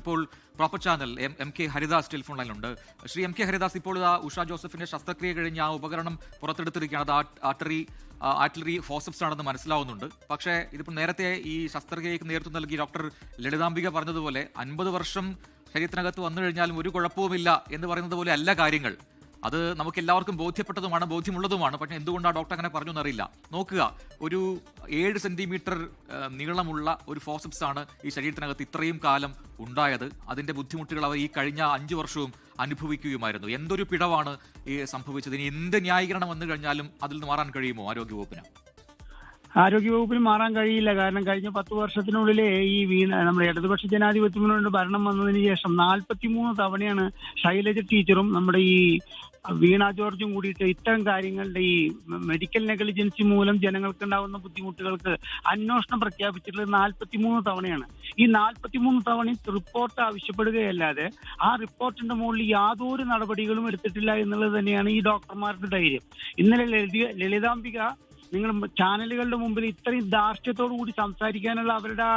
ഇപ്പോൾ proper channel M K Haridas telephone ലൈനിലുണ്ട്. ശ്രീ എം കെ ഹരിദാസ്, ഇപ്പോൾ ഉഷ ജോസഫിന്റെ ശസ്ത്രക്രിയ കഴിഞ്ഞ് ആ ഉപകരണം പുറത്തെടുത്തിരിക്കുകയാണ്. അത് ആർട്ടിലറി ഫോസപ്സ് ആണെന്ന് മനസ്സിലാവുന്നുണ്ട്. പക്ഷേ ഇതിപ്പോൾ നേരത്തെ ഈ ശസ്ത്രക്രിയയ്ക്ക് നേതൃത്വം നൽകി ഡോക്ടർ ലളിതാംബിക പറഞ്ഞതുപോലെ 50 വർഷം ശരീരത്തിനകത്ത് വന്നു കഴിഞ്ഞാലും ഒരു കുഴപ്പവുമില്ല എന്ന് പറയുന്നത് പോലെ അല്ല കാര്യങ്ങൾ. അത് നമുക്ക് എല്ലാവർക്കും ബോധ്യപ്പെട്ടതുമാണ്, ബോധ്യമുള്ളതുമാണ്. പക്ഷേ എന്തുകൊണ്ടാണ് ഡോക്ടർ അങ്ങനെ പറഞ്ഞു എന്നറിയില്ല. നോക്കുക, ഒരു 7 സെന്റിമീറ്റർ നീളമുള്ള ഒരു ഫോസപ്സ് ആണ് ഈ ശരീരത്തിനകത്ത് ഇത്രയും കാലം ഉണ്ടായത്. അതിന്റെ ബുദ്ധിമുട്ടുകൾ അവർ ഈ കഴിഞ്ഞ 5 വർഷവും അനുഭവിക്കുകയുമായിരുന്നു. എന്തൊരു പിഴവാണ് ഈ സംഭവിച്ചത്. ഇനി എന്ത് ന്യായീകരണം വന്നു കഴിഞ്ഞാലും അതിൽ നിന്ന് മാറാൻ കഴിയുമോ ആരോഗ്യവകുപ്പിന്? ആരോഗ്യവകുപ്പിന് മാറാൻ കഴിയില്ല. കാരണം കഴിഞ്ഞ 10 വർഷത്തിനുള്ളിലെ ഈ നമ്മുടെ ഇടതുപക്ഷ ജനാധിപത്യ മുന്നണിയുടെ ഭരണം വന്നതിന് ശേഷം 43 തവണയാണ് ശൈലജ ടീച്ചറും നമ്മുടെ ഈ വീണ ജോർജും കൂടിയിട്ട് ഇത്തരം കാര്യങ്ങളുടെ ഈ മെഡിക്കൽ നെഗ്ലിജൻസി മൂലം ജനങ്ങൾക്കുണ്ടാകുന്ന ബുദ്ധിമുട്ടുകൾക്ക് അന്വേഷണം പ്രഖ്യാപിച്ചിട്ടുള്ളത് 43 തവണയാണ്. ഈ 43 തവണയും റിപ്പോർട്ട് ആവശ്യപ്പെടുകയല്ലാതെ ആ റിപ്പോർട്ടിന്റെ മുകളിൽ യാതൊരു നടപടികളും എടുത്തിട്ടില്ല എന്നുള്ളത് തന്നെയാണ് ഈ ഡോക്ടർമാരുടെ ധൈര്യം. ഇന്നലെ ലളിതാംബിക നിങ്ങൾ ചാനലുകളുടെ മുമ്പിൽ ഇത്രയും ധാർഷ്ട്യത്തോടു കൂടി സംസാരിക്കാനുള്ള അവരുടെ ആ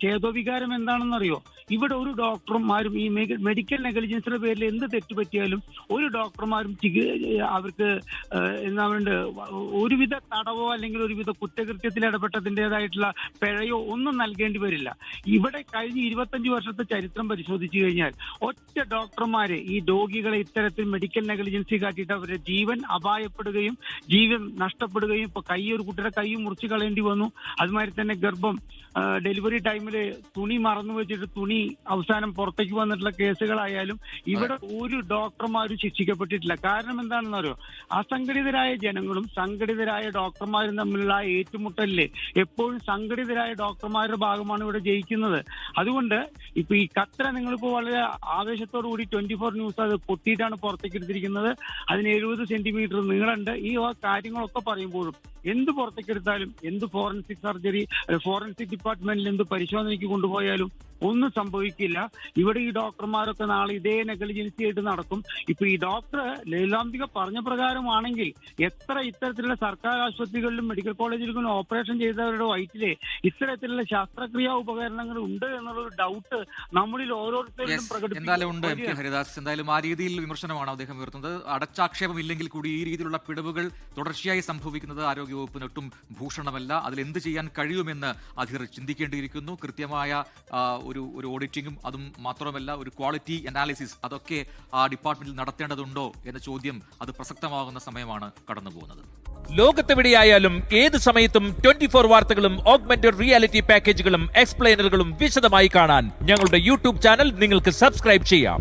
ചേതോവികാരം എന്താണെന്നറിയോ? ഇവിടെ ഒരു ഡോക്ടർമാരും ഈ മെഡിക്കൽ നെഗ്ലിജൻസിന്റെ പേരിൽ എന്ത് തെറ്റുപറ്റിയാലും ഒരു ഡോക്ടർമാരും അവർക്ക് എന്താ വേണ്ട ഒരുവിധ തടവോ അല്ലെങ്കിൽ ഒരുവിധ കുറ്റകൃത്യത്തിൽ ഇടപെട്ടതിൻ്റെതായിട്ടുള്ള പിഴയോ ഒന്നും നൽകേണ്ടി വരില്ല. ഇവിടെ കഴിഞ്ഞ 25 വർഷത്തെ ചരിത്രം പരിശോധിച്ചു കഴിഞ്ഞാൽ ഒറ്റ ഡോക്ടർമാരെ ഈ രോഗികളെ ഇത്തരത്തിൽ മെഡിക്കൽ നെഗ്ലിജൻസി കാട്ടിയിട്ട് അവരുടെ ജീവൻ അപായപ്പെടുകയും ജീവൻ നഷ്ടപ്പെടുകയും ഇപ്പൊ ഒരു കുട്ടിയുടെ കൈ മുറിച്ച് കളയേണ്ടി വന്നു. അതുമാതിരി തന്നെ ഗർഭം ഡെലിവറി ടൈമിൽ തുണി മറന്നു വെച്ചിട്ട് തുണി അവസാനം പുറത്തേക്ക് വന്നിട്ടുള്ള കേസുകളായാലും ഇവിടെ ഒരു ഡോക്ടർമാരും ശിക്ഷിക്കപ്പെട്ടിട്ടില്ല. കാരണം എന്താണെന്ന് അറിയോ? അസംഘടിതരായ ജനങ്ങളും സംഘടിതരായ ഡോക്ടർമാരും തമ്മിലുള്ള ആ ഏറ്റുമുട്ടലില് എപ്പോഴും സംഘടിതരായ ഡോക്ടർമാരുടെ ഭാഗമാണ് ഇവിടെ ജയിക്കുന്നത്. അതുകൊണ്ട് ഇപ്പൊ ഈ ഖത്തർ നിങ്ങളിപ്പോ വളരെ ആവേശത്തോടു കൂടി 24 ന്യൂസ് അത് പൊട്ടിയിട്ടാണ് പുറത്തേക്ക് എടുത്തിരിക്കുന്നത്. അതിന് 70 സെന്റിമീറ്റർ നീളമുണ്ട്. ഈ കാര്യങ്ങളൊക്കെ പറയുമ്പോഴും എന്ത് പുറത്തേക്കെടുത്താലും, എന്ത് ഫോറൻസിക് സർജറി, ഫോറൻസിക് ഡിപ്പാർട്ട്മെന്റിൽ എന്ത് പരിശോധനയ്ക്ക് കൊണ്ടുപോയാലും ഒന്നും സംഭവിക്കില്ല. ഇവിടെ ഈ ഡോക്ടർമാരൊക്കെ നാളെ ഇതേ നെഗ്ലിജൻസി ആയിട്ട് നടക്കും. ഇപ്പൊ ഈ ഡോക്ടർ ലളിതാംബിക പറഞ്ഞ പ്രകാരമാണെങ്കിൽ ഇത്തരത്തിലുള്ള സർക്കാർ ആശുപത്രികളിലും മെഡിക്കൽ കോളേജുകളിലും ഓപ്പറേഷൻ ചെയ്തവരുടെ വയറ്റിലെ ഇത്തരത്തിലുള്ള ശസ്ത്രക്രിയാ ഉപകരണങ്ങൾ ഉണ്ട് എന്നുള്ള ഡൗട്ട് നമ്മളിൽ ഓരോരുത്തരും പ്രകടിപ്പിക്കും. ഹരിദാസ്, എന്തായാലും ആ രീതിയിൽ വിമർശനമാണ് അദ്ദേഹം ഉയർത്തുന്നത്. അടച്ചാക്ഷേപം ഇല്ലെങ്കിൽ കൂടി ഈ രീതിയിലുള്ള പിഴവുകൾ തുടർച്ചയായി സംഭവിക്കുന്നത് ആരോഗ്യവകുപ്പിന് ഒട്ടും ഭൂഷണമല്ല. അതിൽ എന്ത് ചെയ്യാൻ കഴിയുമെന്ന് അധികൃതർ ചിന്തിക്കേണ്ടിയിരിക്കുന്നു. കൃത്യമായ ഒരു ഓഡിറ്റിംഗും അതും മാത്രമല്ല ഒരു ക്വാളിറ്റി അനാലിസിസ് അതൊക്കെ ആ ഡിപ്പാർട്ട്മെന്റിൽ നടത്തേണ്ടതുണ്ടോ എന്ന ചോദ്യം അത് പ്രസക്തമാകുന്ന സമയമാണ് കടന്നുപോകുന്നത്. ലോകത്തെവിടെയായാലും ഏത് സമയത്തും 24 വാർത്തകളും ഓഗ്മെന്റഡ് റിയാലിറ്റി പാക്കേജുകളും എക്സ്പ്ലെയിനറുകളും വിശദമായി കാണാൻ ഞങ്ങളുടെ യൂട്യൂബ് ചാനൽ നിങ്ങൾക്ക് സബ്സ്ക്രൈബ് ചെയ്യാം.